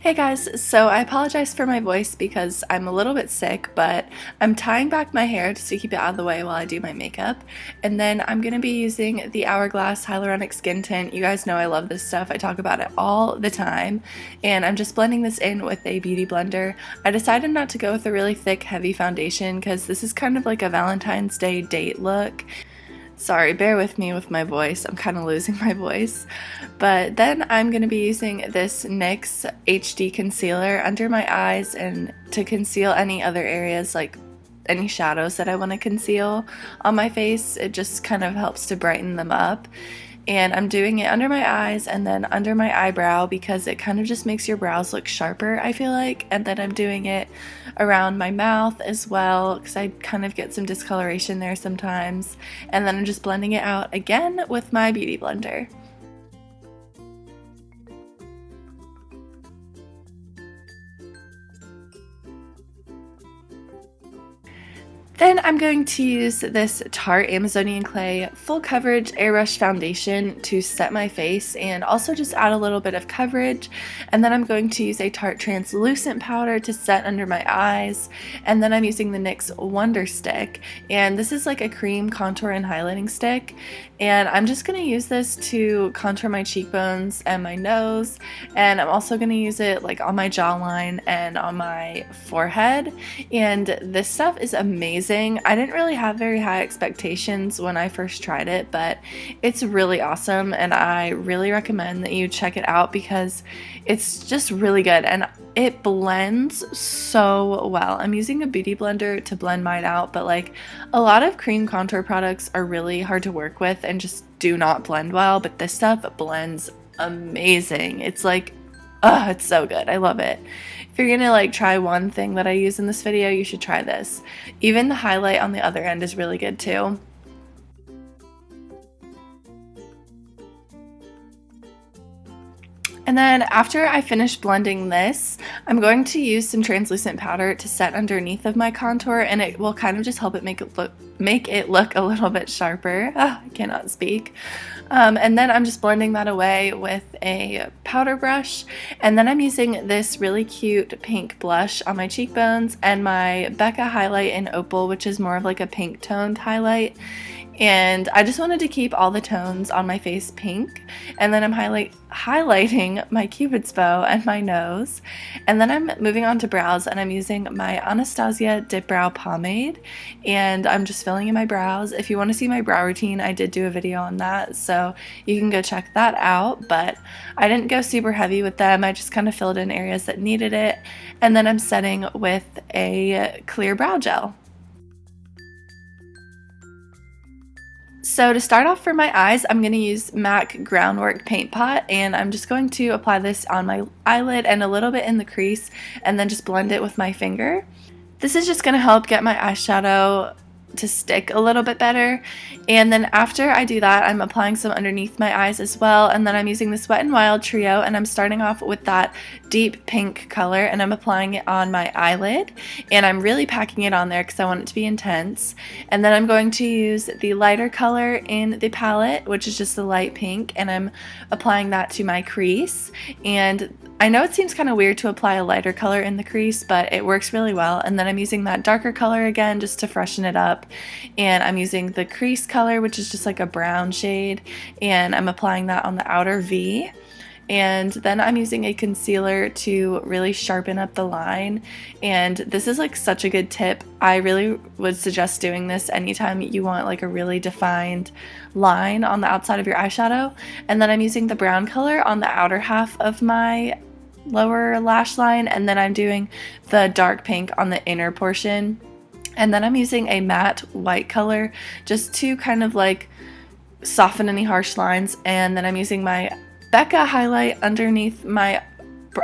Hey guys, so I apologize for my voice because I'm a little bit sick, but I'm tying back my hair just to keep it out of the way while I do my makeup. And then I'm going to be using the Hourglass Hyaluronic Skin Tint. You guys know I love this stuff. I talk about it all the time. And I'm just blending this in with a beauty blender. I decided not to go with a really thick, heavy foundation because this is kind of like a Valentine's Day date look. Sorry, bear with me with my voice. I'm kind of losing my voice. But then I'm going to be using this NYX HD concealer under my eyes and to conceal any other areas like any shadows that I want to conceal on my face. It just kind of helps to brighten them up. And I'm doing it under my eyes and then under my eyebrow because it kind of just makes your brows look sharper, I feel like. And then I'm doing it around my mouth as well because I kind of get some discoloration there sometimes. And then I'm just blending it out again with my beauty blender. Then I'm going to use this Tarte Amazonian Clay Full Coverage Airbrush Foundation to set my face and also just add a little bit of coverage. And then I'm going to use a Tarte Translucent Powder to set under my eyes. And then I'm using the NYX Wonder Stick. And this is like a cream contour and highlighting stick. And I'm just going to use this to contour my cheekbones and my nose. And I'm also going to use it like on my jawline and on my forehead. And this stuff is amazing. I didn't really have very high expectations when I first tried it, but it's really awesome and I really recommend that you check it out because it's just really good and it blends so well. I'm using a beauty blender to blend mine out, but like a lot of cream contour products are really hard to work with and just do not blend well, but this stuff blends amazing. It's like, oh, it's so good. I love it. If you're gonna like try one thing that I use in this video, you should try this. Even the highlight on the other end is really good too. And then after I finish blending this, I'm going to use some translucent powder to set underneath of my contour, and it will kind of just help it make it look a little bit sharper. Oh, I cannot speak. And then I'm just blending that away with a powder brush, and then I'm using this really cute pink blush on my cheekbones and my Becca highlight in Opal, which is more of like a pink toned highlight. And I just wanted to keep all the tones on my face pink. And then I'm highlighting my Cupid's bow and my nose. And then I'm moving on to brows and I'm using my Anastasia Dip Brow Pomade. And I'm just filling in my brows. If you want to see my brow routine, I did do a video on that. So you can go check that out. But I didn't go super heavy with them. I just kind of filled in areas that needed it. And then I'm setting with a clear brow gel. So to start off for my eyes, I'm going to use MAC Groundwork Paint Pot, and I'm just going to apply this on my eyelid and a little bit in the crease, and then just blend it with my finger. This is just going to help get my eyeshadow to stick a little bit better. And then after I do that, I'm applying some underneath my eyes as well, and then I'm using this Wet n Wild trio, and I'm starting off with that deep pink color and I'm applying it on my eyelid, and I'm really packing it on there because I want it to be intense. And then I'm going to use the lighter color in the palette, which is just the light pink, and I'm applying that to my crease. And I know it seems kind of weird to apply a lighter color in the crease, but it works really well. And then I'm using that darker color again just to freshen it up. And I'm using the crease color, which is just like a brown shade, and I'm applying that on the outer V. And then I'm using a concealer to really sharpen up the line. And this is like such a good tip. I really would suggest doing this anytime you want like a really defined line on the outside of your eyeshadow. And then I'm using the brown color on the outer half of my lower lash line, and then I'm doing the dark pink on the inner portion. And then I'm using a matte white color just to kind of like soften any harsh lines. And then I'm using my Becca highlight underneath my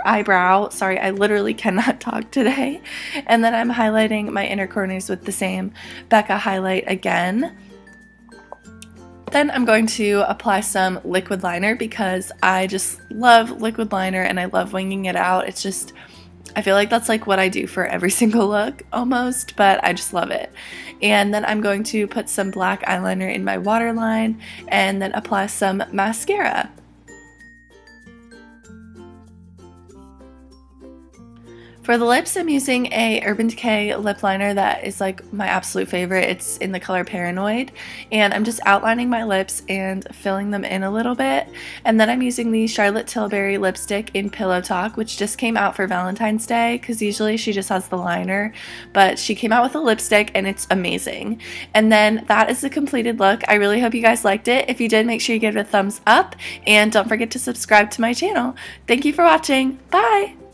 eyebrow. Sorry, I literally cannot talk today. And then I'm highlighting my inner corners with the same Becca highlight again. Then I'm going to apply some liquid liner because I just love liquid liner and I love winging it out. It's just, I feel like that's like what I do for every single look almost, but I just love it. And then I'm going to put some black eyeliner in my waterline and then apply some mascara. For the lips, I'm using a Urban Decay lip liner that is like my absolute favorite. It's in the color Paranoid, and I'm just outlining my lips and filling them in a little bit. And then I'm using the Charlotte Tilbury lipstick in Pillow Talk, which just came out for Valentine's Day, because usually she just has the liner, but she came out with a lipstick and it's amazing. And then that is the completed look. I really hope you guys liked it. If you did, make sure you give it a thumbs up, and don't forget to subscribe to my channel. Thank you for watching. Bye!